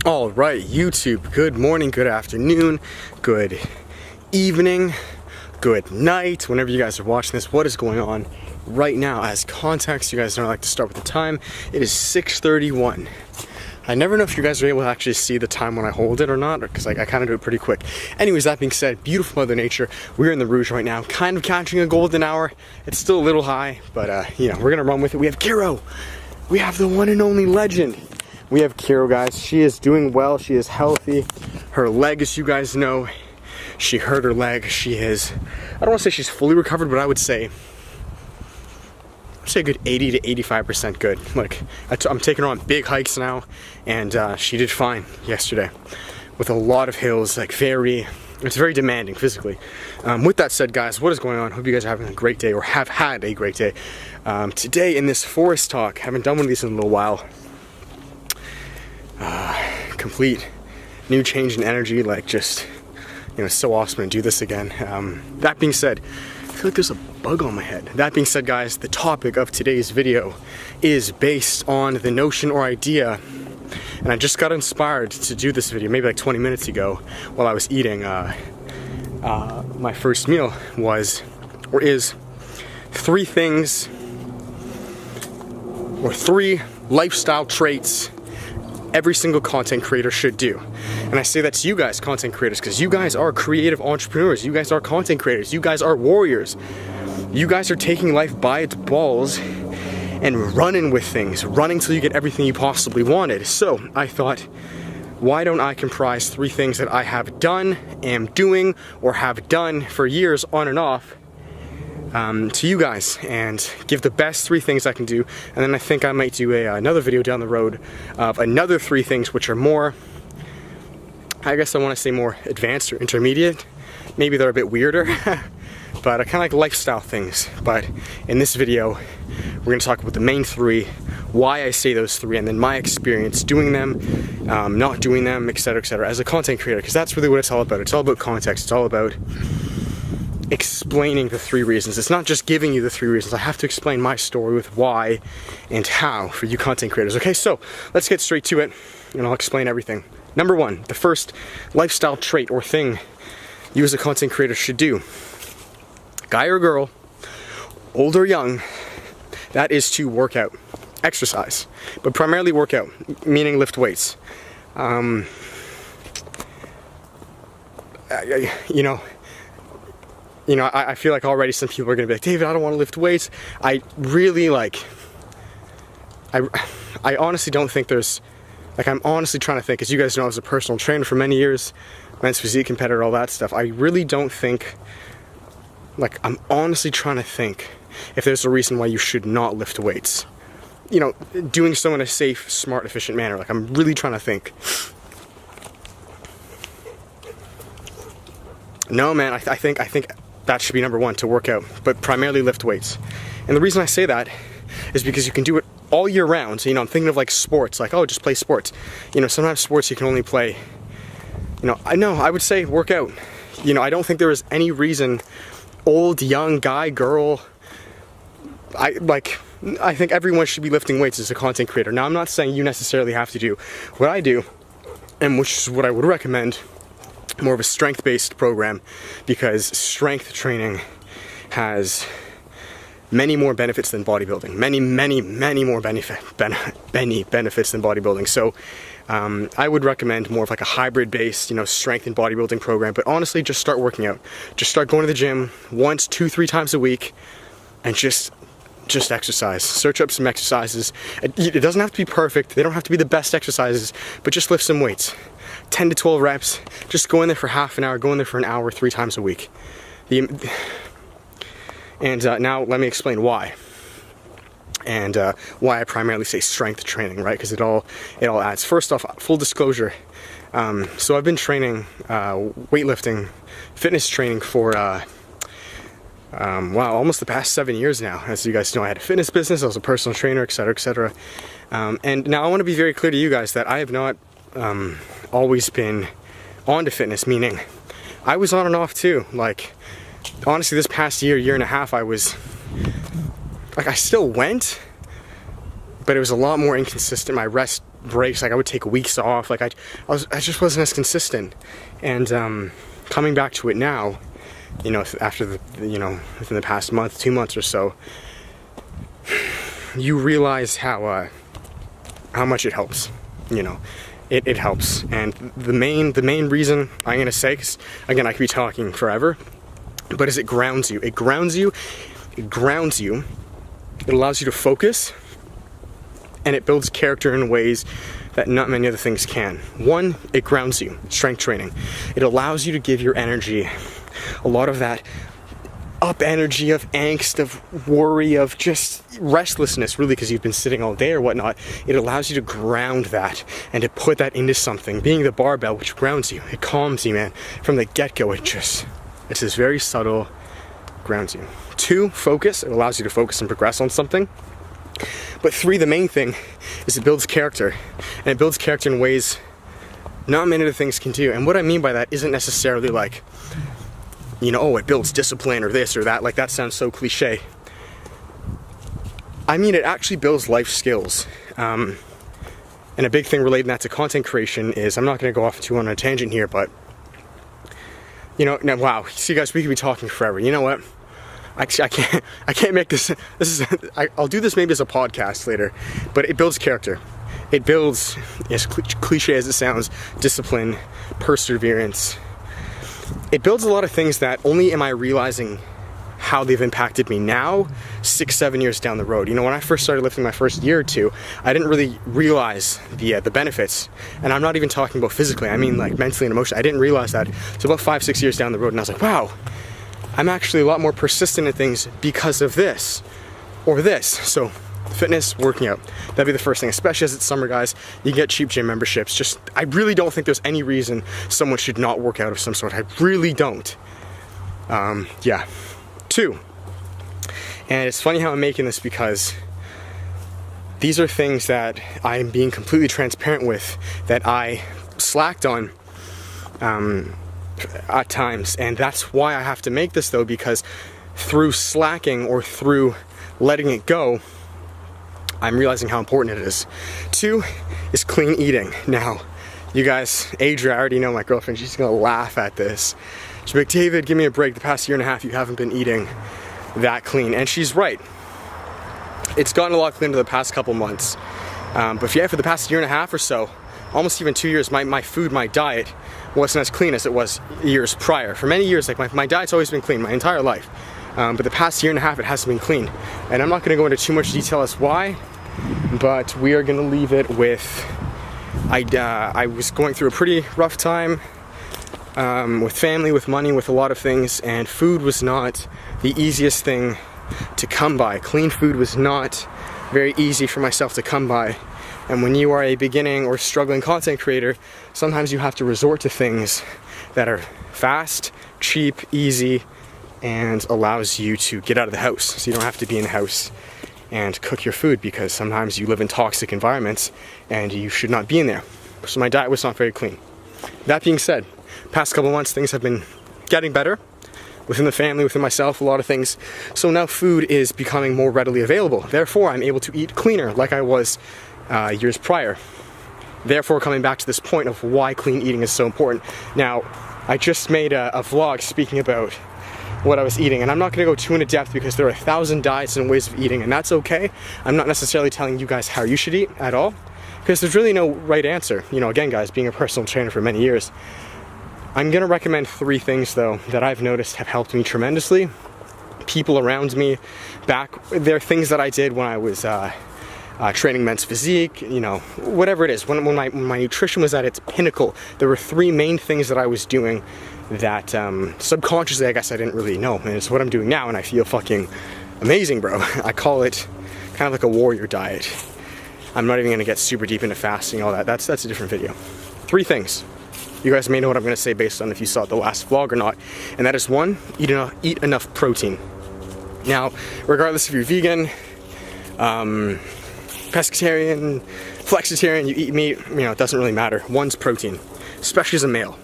All right, YouTube, good morning, good afternoon, good evening, good night, whenever you guys are watching this. What is going on right now? As context, you guys know I like to start with the time. It is 6:31. I never know if you guys are able to actually see the time when I hold it or not, because I kind of do it pretty quick. Anyways, that being said, beautiful Mother Nature. We're in the Rouge right now, kind of catching a golden hour. It's still a little high, but you know, we're gonna run with it. We have Kiro. We have the one and only legend. We have Kiro, guys. She is doing well. She is healthy. Her leg, as you guys know, she hurt her leg. She is, I don't want to say she's fully recovered, but I would say a good 80 to 85% good. Like, I'm taking her on big hikes now, and she did fine yesterday with a lot of hills. Like, it's very demanding physically. With that said, guys, what is going on? Hope you guys are having a great day, or have had a great day. Today in this forest talk, haven't done one of these in a little while. Complete new change in energy, like, just, you know, it's so awesome to do this again. That being said, I feel like there's a bug on my head. That being said, guys, the topic of today's video is based on the notion or idea, and I just got inspired to do this video maybe like 20 minutes ago while I was eating. My first meal is 3 things, or 3 lifestyle traits every single content creator should do. And I say that to you guys, content creators, because you guys are creative entrepreneurs. You guys are content creators. You guys are warriors. You guys are taking life by its balls and running with things, running till you get everything you possibly wanted. So I thought, why don't I comprise 3 things that I have done, am doing, or have done for years on and off, to you guys, and give the best 3 things I can do. And then I think I might do another video down the road of another 3 things which are more, I guess I want to say more advanced or intermediate. Maybe they're a bit weirder, but I kind of like lifestyle things. But in this video, we're going to talk about the main 3, why I say those 3, and then my experience doing them, not doing them, etc., as a content creator, because that's really what it's all about. It's all about context. It's all about explaining the 3 reasons. It's not just giving you the 3 reasons. I have to explain my story with why and how for you content creators. Okay, so let's get straight to it, and I'll explain everything. Number 1, the first lifestyle trait or thing you as a content creator should do, guy or girl, old or young, that is to work out, exercise, but primarily work out, meaning lift weights. I feel like already some people are gonna be like, David, I don't want to lift weights. I really I honestly don't think there's, like, I'm honestly trying to think, as you guys know, I was a personal trainer for many years, men's physique competitor, all that stuff. I really don't think, like, I'm honestly trying to think if there's a reason why you should not lift weights. You know, doing so in a safe, smart, efficient manner. Like, I'm really trying to think. No, man, I think that should be number 1, to work out, but primarily lift weights. And the reason I say that is because you can do it all year round. So, you know, I'm thinking of like sports, like, oh, just play sports. You know, sometimes sports you can only play, you know, I would say work out. You know, I don't think there is any reason, old, young, guy, girl, I think everyone should be lifting weights as a content creator. Now, I'm not saying you necessarily have to do what I do, and which is what I would recommend, more of a strength-based program, because strength training has many more benefits than bodybuilding. Many more benefits than bodybuilding. So I would recommend more of like a hybrid-based, you know, strength and bodybuilding program. But honestly, just start working out. Just start going to the gym once, 2-3 times a week, and just exercise. Search up some exercises. It doesn't have to be perfect. They don't have to be the best exercises, but just lift some weights. 10 to 12 reps. Just go in there for half an hour, go in there for an hour, 3 times a week. Now let me explain why. And why I primarily say strength training, right? Because it all adds. First off, full disclosure. So I've been training weightlifting, fitness training for wow, almost the past 7 years now. As you guys know, I had a fitness business, I was a personal trainer, etc. And now I want to be very clear to you guys that I have not always been on to fitness, meaning I was on and off too. Like, honestly, this past year and a half, I was, like, I still went, but it was a lot more inconsistent. My rest breaks. Like I would take weeks off. Like I just wasn't as consistent. And coming back to it now, you know, after within the past month, 2 months or so, you realize how much it helps. You know, it helps. And the main reason I'm gonna say, 'cause again I could be talking forever, but is it grounds you. It grounds you. It grounds you. It allows you to focus, and it builds character in ways that not many other things can. One, it grounds you. Strength training. It allows you to give your energy a lot of that up energy of angst, of worry, of just restlessness, really, because you've been sitting all day or whatnot. It allows you to ground that and to put that into something. Being the barbell, which grounds you, it calms you, man. From the get-go, it's this very subtle grounds you. 2, focus. It allows you to focus and progress on something. But 3, the main thing is it builds character, and it builds character in ways not many other things can do. And what I mean by that isn't necessarily like, you know, oh, it builds discipline or this or that. Like that sounds so cliche. I mean, it actually builds life skills. And a big thing relating that to content creation is, I'm not going to go off too on a tangent here, but you know, now, wow, see guys, we could be talking forever. You know what? Actually, I can't make this. I'll do this maybe as a podcast later, but it builds character. It builds, as cliche as it sounds, discipline, perseverance. It builds a lot of things that only am I realizing how they've impacted me now, 6-7 years down the road. You know, when I first started lifting my first year or two, I didn't really realize the benefits. And I'm not even talking about physically, I mean like mentally and emotionally. I didn't realize that. So about 5-6 years down the road, and I was like, wow, I'm actually a lot more persistent in things because of this or this. So fitness, working out, that'd be the first thing, especially as it's summer, guys. You can get cheap gym memberships. Just, I really don't think there's any reason someone should not work out of some sort. I really don't. Yeah. 2, and it's funny how I'm making this, because these are things that I'm being completely transparent with, that I slacked on at times, and that's why I have to make this though, because through slacking or through letting it go, I'm realizing how important it is. 2 is clean eating. Now, you guys, Adria, I already know my girlfriend, she's gonna laugh at this. She's like, David, give me a break. The past 1.5 years, you haven't been eating that clean. And she's right. It's gotten a lot cleaner the past couple months. But yeah, for the past 1.5 years or so, almost even 2 years, my food, my diet wasn't as clean as it was years prior. For many years, like my diet's always been clean my entire life. But the past 1.5 years, it hasn't been clean. And I'm not gonna go into too much detail as why, but we are gonna leave it with, I was going through a pretty rough time. With family, with money, with a lot of things, and food was not the easiest thing to come by. Clean food was not very easy for myself to come by. And when you are a beginning or struggling content creator, sometimes you have to resort to things that are fast, cheap, easy, and allows you to get out of the house. So you don't have to be in the house and cook your food, because sometimes you live in toxic environments and you should not be in there. So my diet was not very clean. That being said, past couple months things have been getting better within the family, within myself, a lot of things. So now food is becoming more readily available. Therefore, I'm able to eat cleaner like I was years prior. Therefore, coming back to this point of why clean eating is so important. Now, I just made a vlog speaking about what I was eating, and I'm not going to go too into depth because there are 1,000 diets and ways of eating, and that's okay. I'm not necessarily telling you guys how you should eat at all, because there's really no right answer. You know, again guys, being a personal trainer for many years, I'm going to recommend 3 things though that I've noticed have helped me tremendously. People around me, they're things that I did when I was training men's physique, you know, whatever it is. When my nutrition was at its pinnacle, there were 3 main things that I was doing that subconsciously I guess I didn't really know, and it's what I'm doing now, and I feel fucking amazing, bro. I call it kind of like a warrior diet. I'm not even going to get super deep into fasting, all that. That's a different video. 3 things. You guys may know what I'm going to say based on if you saw the last vlog or not, and that is 1, eat enough protein. Now, regardless if you're vegan, pescatarian, flexitarian, you eat meat, you know, it doesn't really matter. 1's protein, especially as a male.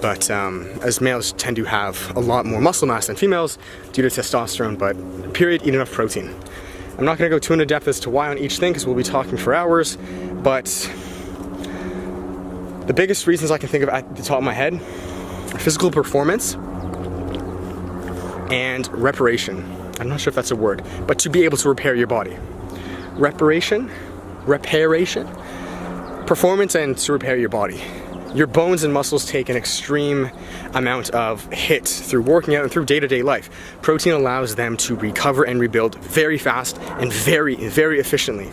But as males tend to have a lot more muscle mass than females due to testosterone, but period, eat enough protein. I'm not going to go too into depth as to why on each thing, because we'll be talking for hours, But the biggest reasons I can think of at the top of my head are physical performance and reparation. I'm not sure if that's a word, but to be able to repair your body. Reparation, performance, and to repair your body. Your bones and muscles take an extreme amount of hits through working out and through day-to-day life. Protein allows them to recover and rebuild very fast and very efficiently.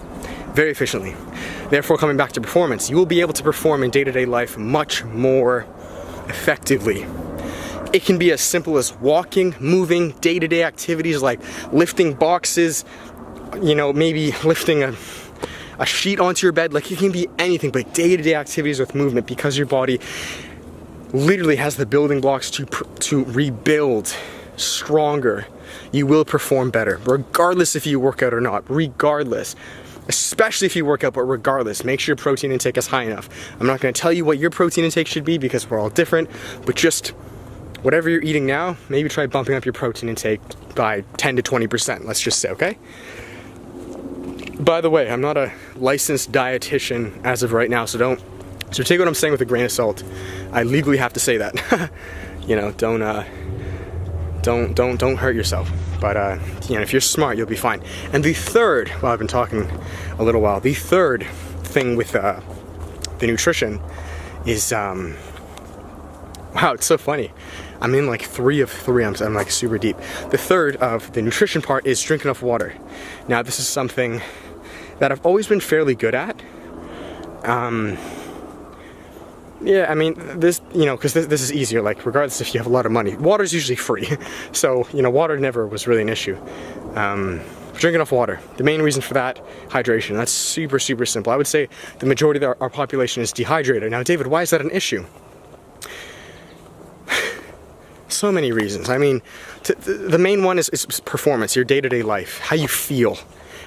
Very efficiently. Therefore, coming back to performance, you will be able to perform in day-to-day life much more effectively. It can be as simple as walking, moving, day-to-day activities like lifting boxes, you know, maybe lifting a sheet onto your bed. Like, it can be anything, but day-to-day activities with movement, because your body literally has the building blocks to rebuild stronger. You will perform better, regardless if you work out or not, regardless. Especially if you work out, but regardless, make sure your protein intake is high enough. I'm not going to tell you what your protein intake should be because we're all different, but just whatever you're eating now, maybe try bumping up your protein intake by 10 to 20%, let's just say, okay? By the way, I'm not a licensed dietitian as of right now, so take what I'm saying with a grain of salt. I legally have to say that. You know, don't hurt yourself. But you know, if you're smart, you'll be fine. And the third, well, I've been talking a little while. The third thing with the nutrition is, wow, it's so funny. I'm in like 3 of 3. I'm like super deep. The third of the nutrition part is drink enough water. Now, this is something that I've always been fairly good at. Yeah, I mean, this, you know, because this is easier, like, regardless if you have a lot of money. Water's usually free, so, you know, water never was really an issue. Drink enough water. The main reason for that, hydration. That's super simple. I would say the majority of our population is dehydrated. Now, David, why is that an issue? So many reasons. I mean, the main one is performance, your day-to-day life, how you feel.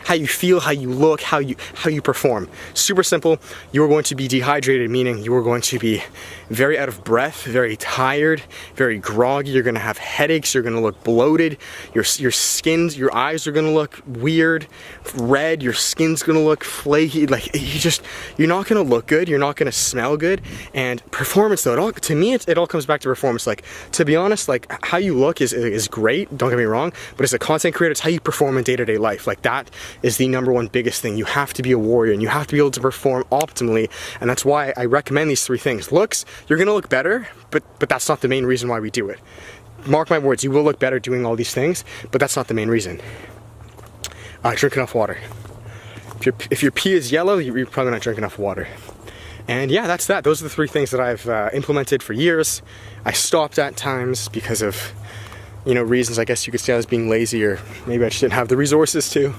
How you look, how you perform. Super simple. You are going to be dehydrated, meaning you are going to be very out of breath, very tired, very groggy. You're going to have headaches. You're going to look bloated. Your eyes are going to look weird, red. Your skin's going to look flaky. Like, you're not going to look good. You're not going to smell good. And performance, though, to me, it all comes back to performance. Like, to be honest, like, how you look is great. Don't get me wrong. But as a content creator, it's how you perform in day-to-day life. Like, that is the number one biggest thing. You have to be a warrior and you have to be able to perform optimally, and that's why I recommend these 3 things. Looks, you're gonna look better, but that's not the main reason why we do it. Mark my words, you will look better doing all these things, but that's not the main reason. Drink enough water. If your pee is yellow, you're probably not drinking enough water. And yeah, that's that. Those are the 3 things that I've implemented for years. I stopped at times because of, you know, reasons. I guess you could say I was being lazy, or maybe I just didn't have the resources to.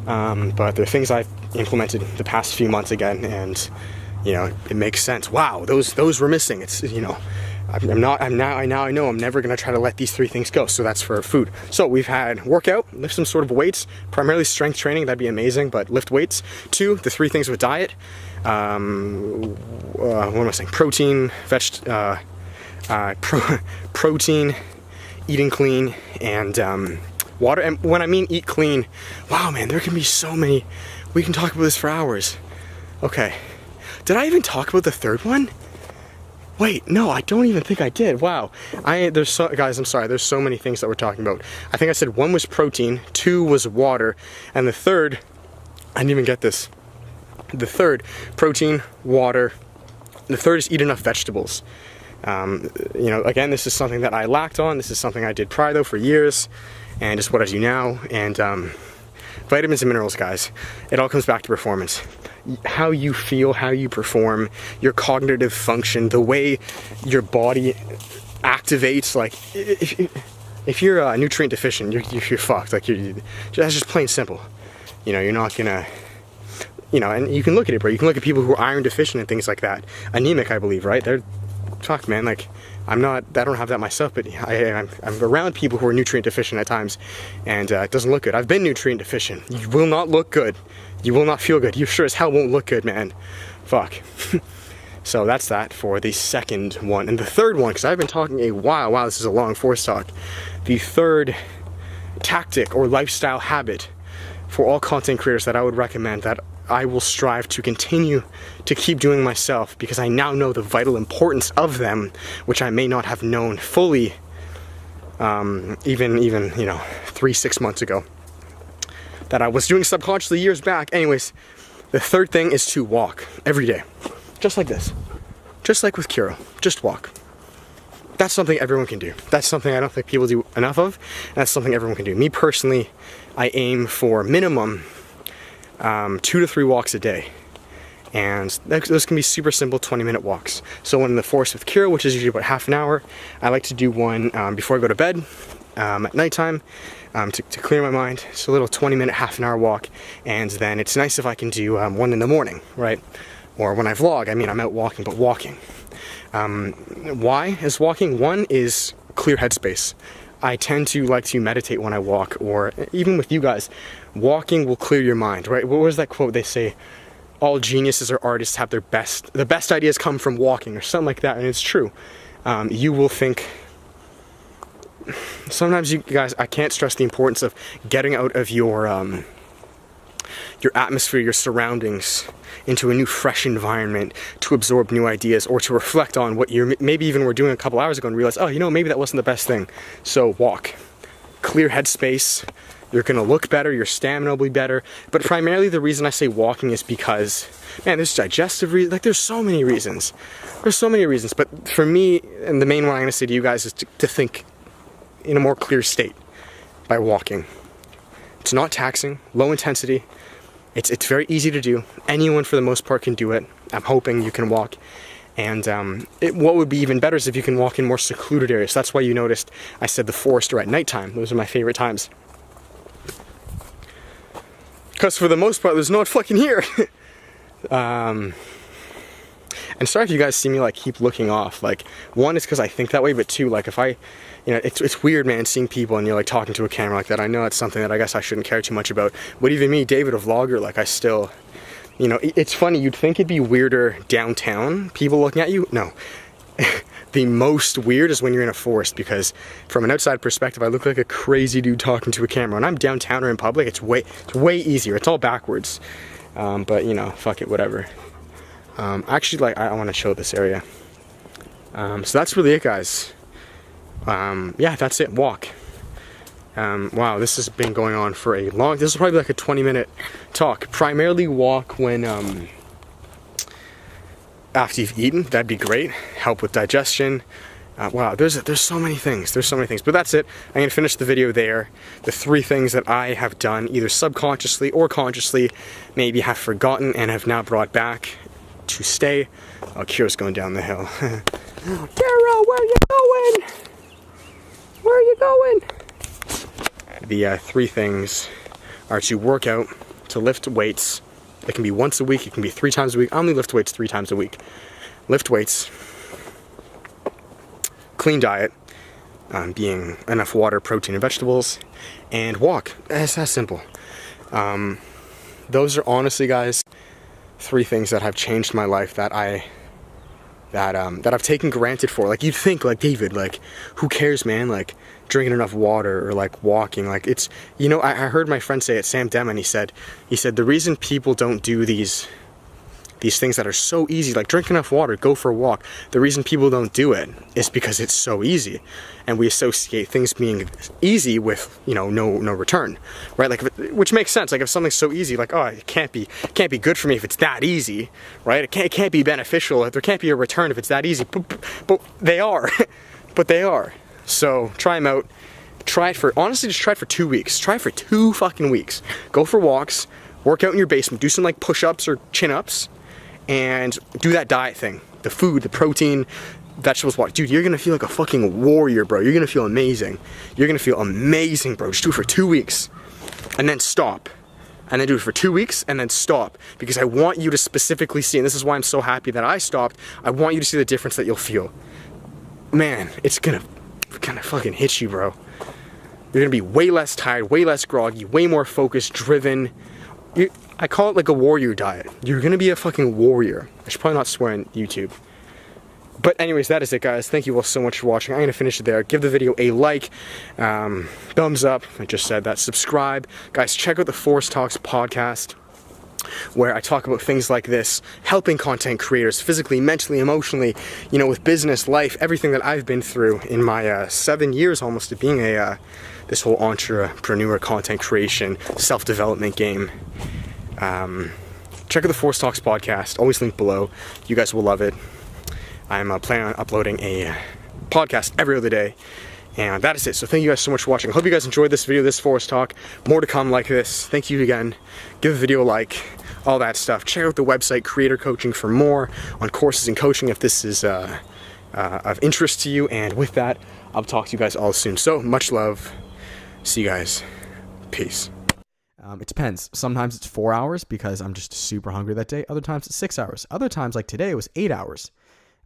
But there are things I've implemented the past few months again, and you know, it makes sense. Wow, those were missing. It's, you know, I know I'm never gonna try to let these 3 things go. So that's for food. So we've had workout, lift some sort of weights, primarily strength training. That'd be amazing, but lift weights. 2, the 3 things with diet. What am I saying? Protein, protein, eating clean, and water. And when I mean eat clean, wow, man, there can be so many. We can talk about this for hours. Okay, did I even talk about the 3rd one? Wait, no, I don't even think I did. Wow, guys, I'm sorry. There's so many things that we're talking about. I think I said 1 was protein, 2 was water, and the 3rd, I didn't even get this. The 3rd, protein, water. The 3rd is eat enough vegetables. You know, again, this is something that I lacked on. This is something I did prior, though, for years, and it's what I do now. And vitamins and minerals, guys, it all comes back to performance. How you feel, how you perform, your cognitive function, the way your body activates. Like, if you're nutrient deficient, you're fucked. Like, that's just plain simple. You know, you're not gonna, you know, and you can look at it, bro. You can look at people who are iron deficient and things like that. Anemic, I believe, right? They're, fuck, man, like, I don't have that myself, but I'm around people who are nutrient deficient at times, and it doesn't look good. I've been nutrient deficient. You will not look good. You will not feel good. You sure as hell won't look good, man. Fuck. So that's that for the 2nd one. And the 3rd one, because I've been talking a while. Wow, this is a long force talk. The 3rd tactic or lifestyle habit for all content creators that I would recommend, that I will strive to continue to keep doing myself, because I now know the vital importance of them, which I may not have known fully even 3-6 months ago, that I was doing subconsciously years back. Anyways, the third thing is to walk every day, just like this, just like with Kiro. Just walk. That's something everyone can do. That's something I don't think people do enough of. That's something everyone can do. Me personally, I aim for minimum 2 to 3 walks a day. And those can be super simple 20-minute walks. So one in the forest with Kira, which is usually about half an hour. I like to do one before I go to bed at nighttime to clear my mind. So a little 20-minute, half an hour walk. And then it's nice if I can do one in the morning, right? Or when I vlog, I mean, I'm out walking, but walking. Why is walking? One is clear headspace. I tend to like to meditate when I walk, or even with you guys, walking will clear your mind, right? What was that quote they say? All geniuses or artists have the best ideas come from walking, or something like that, and it's true. You will think, sometimes you guys, I can't stress the importance of getting out of your atmosphere, your surroundings, into a new fresh environment to absorb new ideas, or to reflect on what you maybe even were doing a couple hours ago and realize, oh, maybe that wasn't the best thing. So walk. Clear headspace. You're gonna look better, your stamina will be better. But primarily the reason I say walking is because, man, there's digestive reasons, like there's so many reasons. There's so many reasons, but for me, and the main one I'm gonna say to you guys is to think in a more clear state by walking. It's not taxing, low intensity. It's very easy to do. Anyone for the most part can do it. I'm hoping you can walk. And what would be even better is if you can walk in more secluded areas. So that's why you noticed I said the forest or at nighttime. Those are my favorite times. Because for the most part, there's no one fucking here. And sorry if you guys see me like keep looking off. Like, one is because I think that way, but two, like if I, it's weird, man, seeing people and you're like talking to a camera like that. I know it's something that I guess I shouldn't care too much about. But even me, David, a vlogger, like I still, it's funny. You'd think it'd be weirder downtown, people looking at you. No. The most weird is when you're in a forest, because from an outside perspective, I look like a crazy dude talking to a camera. When I'm downtown or in public, it's way easier. It's all backwards. But fuck it, whatever. Actually, like, I want to show this area. So that's really it, guys. Yeah, that's it. Walk. Wow, this has been going on for a long. This is probably like a 20-minute talk. Primarily walk when after you've eaten. That'd be great. Help with digestion. Wow, there's so many things. There's so many things. But that's it. I'm gonna finish the video there. The 3 things that I have done, either subconsciously or consciously, maybe have forgotten and have now brought back to stay. Oh, Kira's going down the hill. Kira, where are you going? Where are you going? The 3 things are to work out, to lift weights. It can be once a week, it can be 3 times a week. I only lift weights 3 times a week. Lift weights, clean diet, being enough water, protein, and vegetables, and walk. It's that simple. Those are honestly, guys, 3 things that have changed my life that I've taken granted for. Like, you'd think, like, David, like, who cares, man? Like, drinking enough water or like walking, like it's, I heard my friend say it, Sam Demon, he said the reason people don't do these things that are so easy, like drink enough water, go for a walk, the reason people don't do it is because it's so easy, and we associate things being easy with no return, right? Like, which makes sense. Like, if something's so easy, like, oh, it can't be good for me if it's that easy, right? It can't be beneficial, there can't be a return if it's that easy, but they are. But they are. So try them out. Honestly, just try it for 2 weeks. Try it for 2 fucking weeks. Go for walks, work out in your basement, do some like push-ups or chin-ups, and do that diet thing. The food, the protein, vegetables, water. Dude, you're gonna feel like a fucking warrior, bro. You're gonna feel amazing. You're gonna feel amazing, bro. Just do it for 2 weeks. And then stop. And then do it for 2 weeks, and then stop. Because I want you to specifically see, and this is why I'm so happy that I stopped, I want you to see the difference that you'll feel. Man, it's gonna fucking hit you, bro. You're gonna be way less tired, way less groggy, way more focused, driven. I call it like a warrior diet. You're gonna be a fucking warrior. I should probably not swear on YouTube. But anyways, that is it, guys. Thank you all so much for watching. I'm gonna finish it there. Give the video a like, thumbs up. I just said that. Subscribe. Guys, check out the Forest Talks podcast. where I talk about things like this, helping content creators physically, mentally, emotionally, you know, with business, life, everything that I've been through in my 7 years almost of being this whole entrepreneur, content creation, self-development game. Check out the Force Talks podcast, always linked below. You guys will love it. I'm planning on uploading a podcast every other day. And that is it. So thank you guys so much for watching. I hope you guys enjoyed this video, this Force Talk. More to come like this. Thank you again. Give the video a like, all that stuff. Check out the website, Creator Coaching, for more on courses and coaching if this is of interest to you. And with that, I'll talk to you guys all soon. So much love. See you guys. Peace. It depends. Sometimes it's 4 hours because I'm just super hungry that day. Other times it's 6 hours. Other times, like today, it was 8 hours.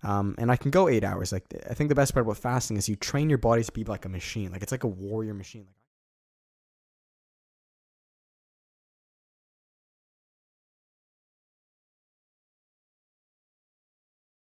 And I can go 8 hours. Like, I think the best part about fasting is you train your body to be like a machine. Like, it's like a warrior machine. Like,